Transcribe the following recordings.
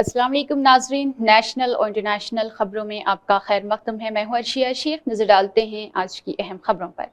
अस्सलाम वालेकुम नाजरीन, नेशनल और इंटरनेशनल खबरों में आपका खैर मकदम है। मैं हूं अर्शिया शेख। नजर डालते हैं आज की अहम खबरों पर।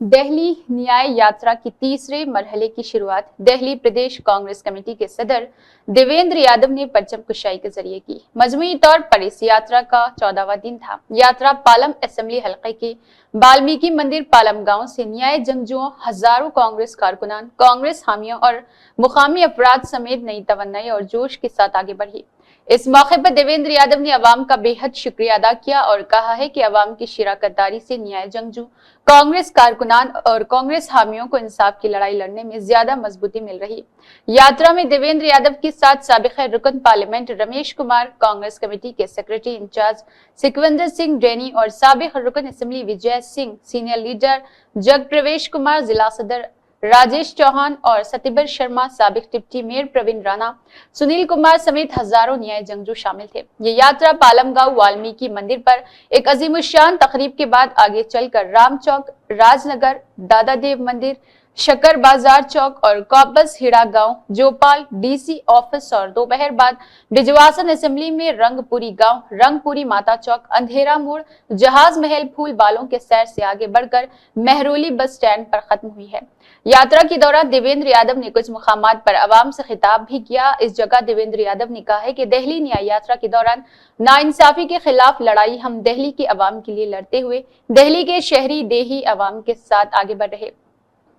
दिल्ली न्याय यात्रा की तीसरे मरहले की शुरुआत दिल्ली प्रदेश कांग्रेस कमेटी के सदर देवेंद्र यादव ने परचम कुशाई के जरिए की। मजमूई तौर पर इस यात्रा का 14वां दिन था। यात्रा पालम असेंबली हलके के वाल्मीकि मंदिर पालम गांव से न्याय जंगजुओं, हजारों कांग्रेस कारकुनान, कांग्रेस हामियों और मुकामी अफराद समेत नई तवन्नाई और जोश के साथ आगे बढ़ी। इस मौके पर देवेंद्र यादव ने अवाम का बेहद शुक्रिया अदा किया और कहा है कि अवाम की शिराकतदारी से न्याय जंगजू, कांग्रेस कारकुनान और कांग्रेस हामियों को इंसाफ की लड़ाई लड़ने में ज्यादा मजबूती मिल रही। यात्रा में देवेंद्र यादव के साथ साबिक़ रुकन पार्लियामेंट रमेश कुमार, कांग्रेस कमेटी के सेक्रेटरी इंचार्ज सिकविंदर सिंह डैनी और साबिक़ रुकन assembly Vijay Singh, senior leader जग प्रवेश कुमार, जिला सदर राजेश चौहान और सतिबर शर्मा, साबिक डिप्टी मेयर प्रवीण राणा, सुनील कुमार समेत हजारों न्याय जंगजू शामिल थे। ये यात्रा पालम गांव वाल्मीकि मंदिर पर एक अजीमुशान तकरीब के बाद आगे चलकर राम चौक, राजनगर, दादादेव मंदिर, शक्कर बाजार चौक और कॉपस हिड़ा गांव, जोपाल डीसी ऑफिस और दोपहर बाद बिजवासन असेंबली में रंगपुरी गांव, रंगपुरी माता चौक, अंधेरा मोड़, जहाज महल, फूल बालों के सैर से आगे बढ़कर महरोली बस स्टैंड पर खत्म हुई है। यात्रा के दौरान देवेंद्र यादव ने कुछ मुकामात पर अवाम से खिताब भी किया। इस जगह देवेंद्र यादव ने कहा है कि दिल्ली न्याय यात्रा के दौरान नाइंसाफी के खिलाफ लड़ाई हम दिल्ली के अवाम के लिए लड़ते हुए दिल्ली के शहरी देही अवाम के साथ आगे बढ़ रहे।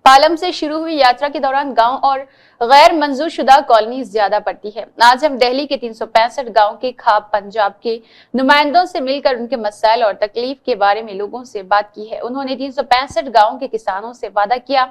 पालम से शुरू हुई यात्रा के दौरान गांव और गैर मंजूर शुदा कॉलोनी ज्यादा पड़ती है। आज हम दिल्ली के 365 गांव के खाब पंजाब के नुमाइंदों से मिलकर उनके मसाइल और तकलीफ के बारे में लोगों से बात की है। उन्होंने 365 गांव के किसानों से वादा किया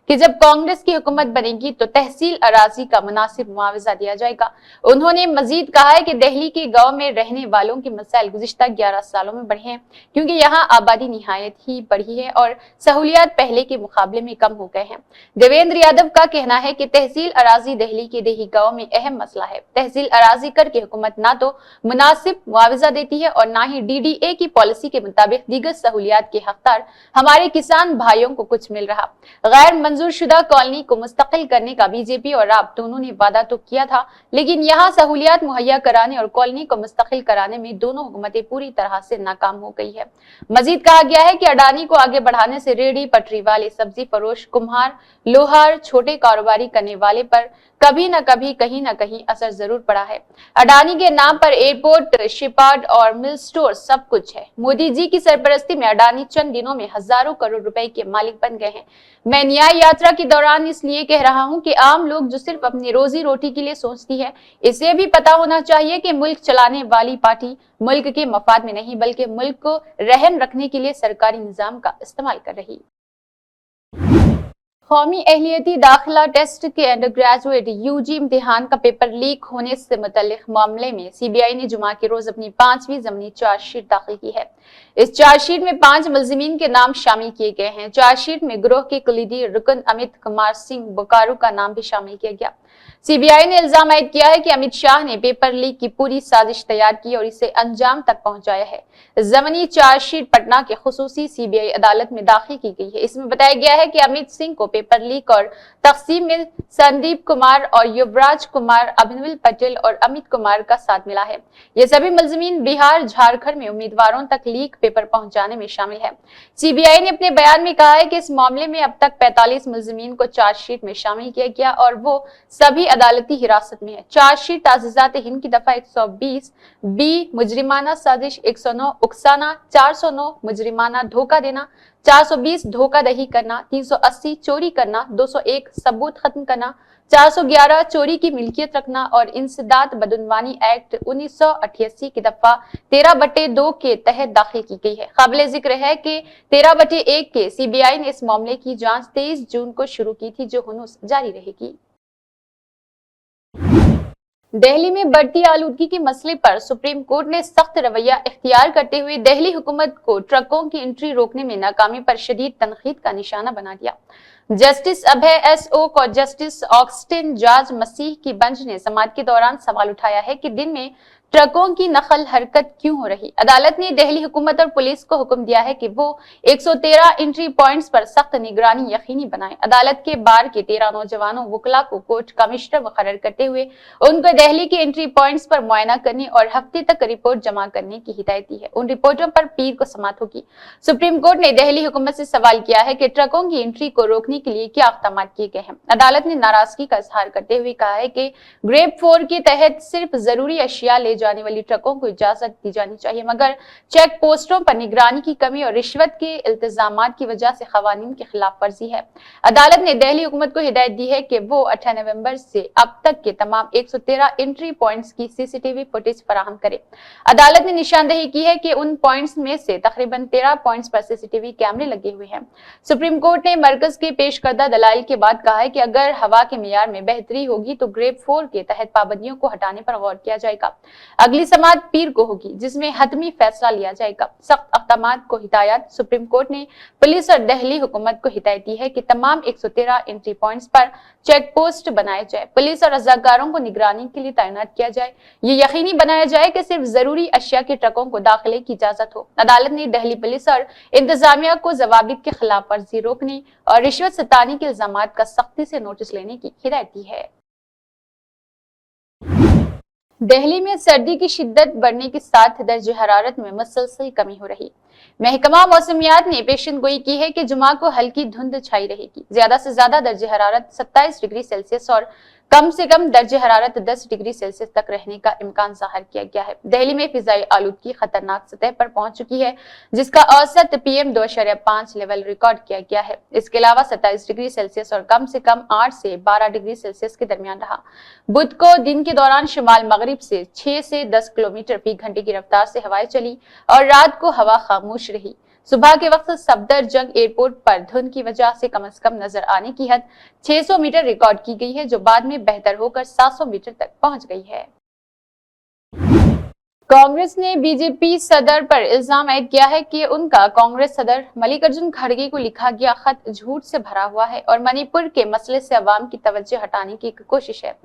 कि जब कांग्रेस की हुकूमत बनेगी तो तहसील अराजी का मुनासिब मुआवजा दिया जाएगा। उन्होंने मजीद कहा है कि दिल्ली के गाँव में रहने वालों के मसाइल गुज़िश्ता 11 सालों में बढ़े हैं, क्योंकि यहाँ आबादी निहायत ही बढ़ी है और सहूलियात पहले के मुकाबले में कम हो गए हैं। देवेंद्र यादव का कहना है कि तहसील अराजी दिल्ली के देही गांव में अहम मसला है। तहसील अराजी कर की हुकूमत ना तो मुनासिब मुआवजा देती है और ना ही डीडीए की पॉलिसी के मुताबिक दीगर सहूलियात के हकदार हमारे किसान भाइयों को कुछ मिल रहा। गैर मंजूर शुदा कॉलोनी को मुस्तकिल करने का बीजेपी और आप दोनों ने वादा तो किया था, लेकिन यहाँ सहूलियात मुहैया कराने और कॉलोनी को मुस्तकिल कराने में दोनों हुकूमतें पूरी तरह से नाकाम हो गई है। मजीद कहा गया है कि अडानी को आगे बढ़ाने से रेहड़ी पटरी वाले, सब्जी फरोश, कुम्हार, लोहार, छोटे कारोबारी करने वाले पर कभी न कभी कहीं न कहीं असर जरूर पड़ा है। अडानी के नाम पर एयरपोर्ट, शिपयार्ड और मिल स्टोर सब कुछ है। मोदी जी की सरपरस्ती में अडानी चंद दिनों में हजारों करोड़ रुपए के मालिक बन गए हैं। मैं न्याय यात्रा के दौरान इसलिए कह रहा हूं कि आम लोग जो सिर्फ अपनी रोजी रोटी के लिए सोचती है, इसे भी पता होना चाहिए कि मुल्क चलाने वाली पार्टी मुल्क के मफाद में नहीं बल्कि मुल्क को रहन रखने के लिए सरकारी निजाम का इस्तेमाल कर रही। कौमी अहलियती दाखिला टेस्ट के अंडर ग्रेजुएट यूजी इम्तिहान का पेपर लीक होने से मुतल्लिक मामले में सीबीआई ने जुमा के रोज अपनी 5वीं ज़मीनी चार्जशीट दाखिल की है। इस चार्जशीट में 5 मुल्जिमीन के नाम शामिल किए गए हैं। चार्जशीट में गिरोह के कलीदी रुकन अमित कुमार सिंह बोकारो का नाम भी शामिल किया गया। सीबीआई ने इल्जाम आयद किया है कि अमित शाह ने पेपर लीक की पूरी साजिश तैयार की और इसे अंजाम तक पहुंचाया है। ज़मीनी चार्जशीट पटना के खुसूसी सीबीआई अदालत में दाखिल की गई है। इसमें बताया गया है कि अमित सिंह को पेपर लीक और तकसीम में संदीप कुमार और युवराज कुमार, अभिनव पटेल और अमित कुमार का साथ मिला है। ये सभी मुल्जिमीन बिहार, झारखंड में उम्मीदवारों तक लीक पेपर पहुंचाने में शामिल है। सीबीआई ने अपने बयान में कहा है कि इस मामले में अब तक 45 मुल्जिमीन को चार्जशीट में शामिल किया गया और वो सभी अदालती हिरासत में है। चार्जशीट ताज़ीज़ात हिंद की दफा 120 बी मुजरिमाना साजिश, 109 उकसाना, 409 मुजरिमाना धोखा देना, 420 धोखाधड़ी करना, 380 चोरी करना, 201 सबूत खत्म करना, 411 चोरी की मिल्कियत रखना और इंसदाद बदउनवानी एक्ट 1988 की दफा 13/2 के तहत दाखिल की गई है। काबिल जिक्र है कि 13/1 के सीबीआई ने इस मामले की जांच 23 जून को शुरू की थी, जो हुनूस जारी रहेगी। दिल्ली में बढ़ती आलूदगी के मसले पर सुप्रीम कोर्ट ने सख्त रवैया इख्तियार करते हुए दिल्ली हुकूमत को ट्रकों की एंट्री रोकने में नाकामी पर शदीद तनकीद का निशाना बना दिया। जस्टिस अभय एस ओक और जस्टिस ऑक्स्टिन जॉर्ज मसीह की बेंच ने समाअत के दौरान सवाल उठाया है कि दिन में ट्रकों की नकल हरकत क्यों हो रही? अदालत ने दिल्ली हुकूमत और पुलिस को हुक्म दिया है कि वो 113 एंट्री पॉइंट्स पर सख्त निगरानी यकीनी बनाए। अदालत के बार के 13 नौजवानों वकला को कोर्ट कमिश्नर मुकर्रर करते हुए उनको दिल्ली के एंट्री पॉइंट्स पर मुआयना करने और हफ्ते तक रिपोर्ट जमा करने की हिदायत दी है। उन रिपोर्टों पर पीर को समाअत होगी। सुप्रीम कोर्ट ने दिल्ली हुकूमत से सवाल किया है कि ट्रकों की एंट्री को रोकने के लिए क्या इक़दाम किए गए हैं। अदालत ने नाराजगी का इजहार करते हुए कहा है कि ग्रेड 4 के तहत सिर्फ जरूरी अशिया ले जाने वाली ट्रकों को इजाजत दी जानी चाहिए, मगर चेक पोस्टों पर निगरानी की कमी और रिश्वत के इल्तिजामात की वजह से खवानीन की खिलाफ वर्जी है। अदालत ने दिल्ली हुकूमत को हिदायत दी है कि वो 8 नवंबर से अब तक के तमाम 113 एंट्री पॉइंट्स की सीसीटीवी फुटेज फराहम करे। अदालत ने निशानदेही की है कि उन पॉइंट्स में से तकरीबन 13 पॉइंट्स पर सीसीटीवी कैमरे लगे हुए हैं। सुप्रीम कोर्ट ने मरकज के पेश करदा दलाइल के बाद कहा है कि अगर हवा के मियार में बेहतरी होगी तो ग्रेड 4 के तहत पाबंदियों को हटाने पर गौर किया जाएगा। अगली समाअत पीर को होगी, जिसमें हतमी फैसला लिया जाएगा। सख्त अहकामात को हिदायत। सुप्रीम कोर्ट ने पुलिस और दिल्ली हुकूमत को हिदायत दी है कि तमाम 113 एंट्री पॉइंट्स पर चेक पोस्ट बनाए जाए, पुलिस और रजाकारों को निगरानी के लिए तैनात किया जाए, ये यकीनी बनाया जाए कि सिर्फ जरूरी अशिया के ट्रकों को दाखिले की इजाजत हो। अदालत ने दिल्ली पुलिस और इंतजामिया को जवाबित के खिलाफ वर्जी रोकने और रिश्वत सतानी के इल्जामात का सख्ती से नोटिस लेने की हिदायत दी है। दिल्ली में सर्दी की शिद्दत बढ़ने के साथ दर्जे हरारत में मुसलसल कमी हो रही। महकमा मौसमियात ने पेशन गोई की है कि जुमा को हल्की धुंध छाई रहेगी। ज्यादा से ज्यादा दर्जे हरारत 27 डिग्री सेल्सियस और कम से कम दर्जे हरारत 10 डिग्री सेल्सियस तक रहने का इम्कान जाहिर किया गया है। दिल्ली में फिजाई आलूदगी खतरनाक सतह पर पहुंच चुकी है, जिसका औसत PM 2.5 लेवल रिकॉर्ड किया गया है। इसके अलावा 27 डिग्री सेल्सियस और कम से कम 8 से 12 डिग्री सेल्सियस के दरमियान रहा। बुध को दिन के दौरान शुमाल मगरिब से 6 से 10 किलोमीटर फी घंटे की रफ्तार से हवाएं चली और रात को हवा खामोश रही। सुबह के वक्त सफदरजंग एयरपोर्ट पर धुंध की वजह से कम नजर आने की हद 600 मीटर रिकॉर्ड की गई है, जो बाद में बेहतर होकर 700 मीटर तक पहुंच गई है। कांग्रेस ने बीजेपी सदर पर इल्जाम आयद किया है कि उनका कांग्रेस सदर मल्लिकार्जुन खड़गे को लिखा गया खत झूठ से भरा हुआ है और मणिपुर के मसले से अवाम की तवज्जो हटाने की एक कोशिश है।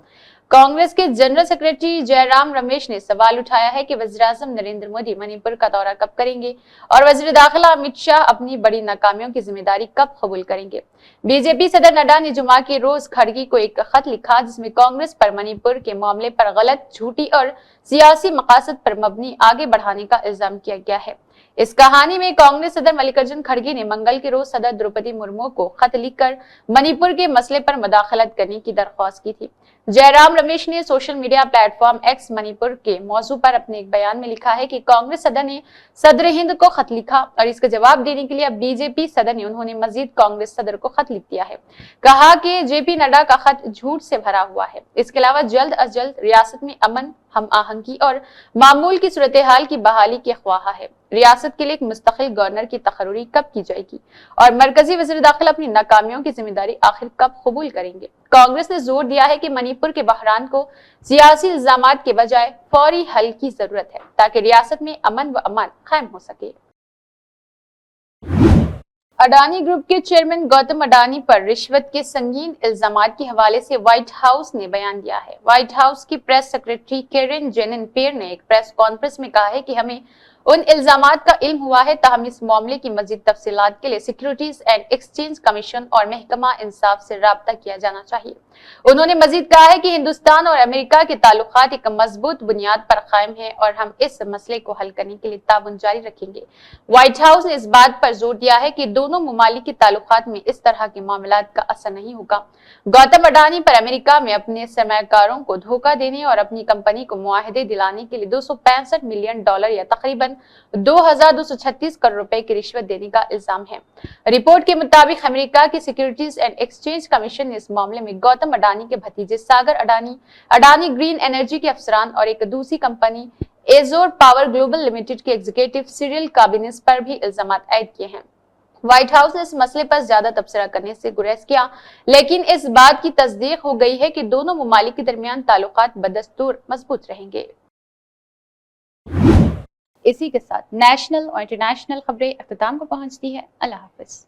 कांग्रेस के जनरल सेक्रेटरी जयराम रमेश ने सवाल उठाया है कि वज़ीर-ए-आज़म नरेंद्र मोदी मणिपुर का दौरा कब करेंगे और वज़ीर दाखिला अमित शाह अपनी बड़ी नाकामियों की जिम्मेदारी कब कबूल करेंगे। बीजेपी सदर नड्डा ने जुमा के रोज खड़गे को एक खत लिखा, जिसमें कांग्रेस पर मणिपुर के मामले पर गलत, झूठी और सियासी मकासद पर मबनी आगे बढ़ाने का इल्जाम किया गया है। इस कहानी में कांग्रेस सदर मल्लिकार्जुन खड़गे ने मंगल के रोज सदर द्रौपदी मुर्मू को खत लिखकर मणिपुर के मसले पर मुदाखलत करने की दरख्वास्त की थी। जयराम रमेश ने social media platform x Manipur के मौजू पर अपने एक बयान में लिखा है कि कांग्रेस सदर ने सदर हिंद को खत लिखा और इसका जवाब देने के लिए अब बीजेपी सदर ने उन्होंने मजीद कांग्रेस सदर को खत लिख दिया है। कहा कि जेपी नड्डा का खत झूठ से भरा हुआ है। इसके अलावा जल्द अज जल्द रियासत में अमन, हम आहंगी और मामूल की सूरत हाल की बहाली की ख्वाह है। रियासत के लिए एक मुस्तकिल गवर्नर की तकर्री कब की जाएगी और मरकजी वज़ीर दाखिला अपनी नाकामियों की जिम्मेदारी आखिर कब कबूल करेंगे। कांग्रेस ने जोर दिया है कि मणिपुर के बहरान को सियासी इल्जामात के बजाय फौरी हल की जरूरत है, ताकि रियासत में अमन व अमान कायम हो सके। अडानी ग्रुप के चेयरमैन गौतम अडानी पर रिश्वत के संगीन इल्जामात के हवाले से व्हाइट हाउस ने बयान दिया है। व्हाइट हाउस की प्रेस सेक्रेटरी कैरेन जेन-पियर्स ने एक प्रेस कॉन्फ्रेंस में कहा है कि हमें उन इल्जामात का इल्म हुआ है, ताहम इस मामले की मजीद तफसीलात के लिए सिक्योरिटीज एंड एक्सचेंज कमीशन और महकमा इंसाफ से राब्ता किया जाना चाहिए। उन्होंने मजीद कहा है कि हिंदुस्तान और अमेरिका के ताल्लुकात एक मजबूत बुनियाद पर कायम है और हम इस मसले को हल करने के लिए ताउन जारी रखेंगे। व्हाइट हाउस ने इस बात पर जोर दिया है कि दोनों ममालिक के ताल्लुकात में इस तरह के मामलात का असर नहीं होगा। गौतम अडानी पर अमेरिका में अपने सरमायाकारों को धोखा देने और अपनी कंपनी को मुआहदे दिलाने के लिए $265 मिलियन या तकरीबन 2236 करोड़ रुपए की रिश्वत देने का इल्जाम है। रिपोर्ट के मुताबिक अमेरिका की सिक्योरिटीज एंड एक्सचेंज कमीशन ने इस मामले में गौतम अडानी के भतीजे सागर अडानी, अडानी ग्रीन एनर्जी के अफसरान और एक दूसरी कंपनी एजोर पावर ग्लोबल लिमिटेड के एग्जीक्यूटिव सिरिल काबिनेस पर भी इल्जामात आयद किए हैं। व्हाइट हाउस ने इस मसले पर ज्यादा तबसरा करने से गुरेज किया, लेकिन इस बात की तस्दीक हो गई है कि दोनों ममालिक के दरमियान ताल्लुकात बदस्तूर मजबूत रहेंगे। इसी के साथ नेशनल और इंटरनेशनल खबरें अख्ताम को पहुंचती है। अल्लाह हाफिज।